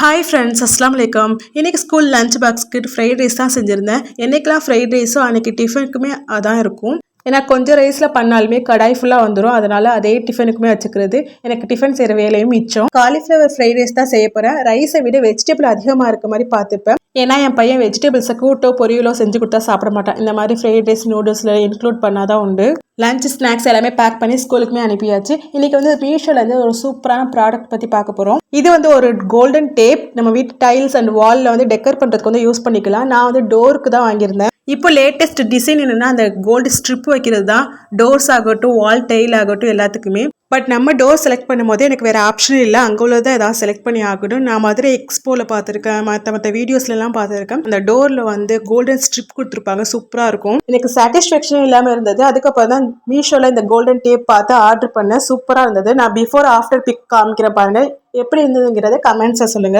Hi friends, அஸ்லாம் வலைக்கம். இன்றைக்கி ஸ்கூல் லஞ்ச் பாக்ஸ்க்கு ஃப்ரைட் ரைஸ் தான் செஞ்சுருந்தேன். என்றைக்கெலாம் ஃப்ரைட் ரைஸோ அன்றைக்கி டிஃபனுக்குமே அதான் இருக்கும். ஏன்னா கொஞ்சம் ரைஸில் பண்ணாலுமே கடாய் ஃபுல்லாக வந்துடும். அதனால் அதே டிஃபனுக்குமே வச்சுக்கிறது. எனக்கு டிஃபன் செய்கிற வேலையும் மிச்சம். காலிஃப்ளவர் ஃப்ரைட் ரைஸ் தான் செய்ய போகிறேன். ரைஸை விட வெஜிடபிள் அதிகமாக இருக்க மாதிரி பார்த்துப்பேன். ஏன்னா என் பையன் வெஜிடபிள்ஸை கூட்டோ பொரியலோ செஞ்சு கொடுத்தா சாப்பிட மாட்டான். இந்த மாதிரி ஃப்ரைட் ரைஸ் நூடுல்ஸில் இன்க்ளூட் பண்ணாதான் உண்டு. லஞ்ச் ஸ்நாக்ஸ் எல்லாமே பேக் பண்ணி ஸ்கூலுக்குமே அனுப்பியாச்சு. இன்றைக்கி வந்து மீஷோலேருந்து ஒரு சூப்பரான ப்ராடக்ட் பற்றி பார்க்க போகிறோம். இது வந்து ஒரு கோல்டன் டேப். நம்ம வீட்டு டைல்ஸ் அண்ட் வாலில் வந்து டெக்கர் பண்ணுறதுக்கு வந்து யூஸ் பண்ணிக்கலாம். நான் வந்து டோருக்கு தான் வாங்கியிருந்தேன். இப்போ லேட்டஸ்ட் டிசைன் என்னென்னா அந்த கோல்டு ஸ்ட்ரிப் வைக்கிறது தான். டோர்ஸ் ஆகட்டும், வால் டைல் ஆகட்டும், எல்லாத்துக்குமே. பட் நம்ம டோர் செலக்ட் பண்ணும்போது எனக்கு வேறு ஆப்ஷன் இல்லை. அங்கே உள்ளதான் ஏதாவது செலக்ட் பண்ணி ஆகணும். நான் மதுரை எக்ஸ்போவில் பார்த்துருக்கேன், மற்ற வீடியோஸ்லாம் பார்த்துருக்கேன். அந்த டோரில் வந்து கோல்டன் ஸ்ட்ரிப் கொடுத்துருப்பாங்க, சூப்பராக இருக்கும். எனக்கு சாட்டிஸ்ஃபேக்ஷன் இல்லாமல் இருந்தது. அதுக்கப்புறம் தான் மீஷோவில் இந்த கோல்டன் டேப் பார்த்து ஆர்டர் பண்ணேன். சூப்பராக இருந்தது. நான் பிஃபோர் ஆஃப்டர் பிக் காமிக்கிறேன் பாருங்கள். எப்படி இருந்ததுங்கிறத கமெண்ட்ஸை சொல்லுங்கள்.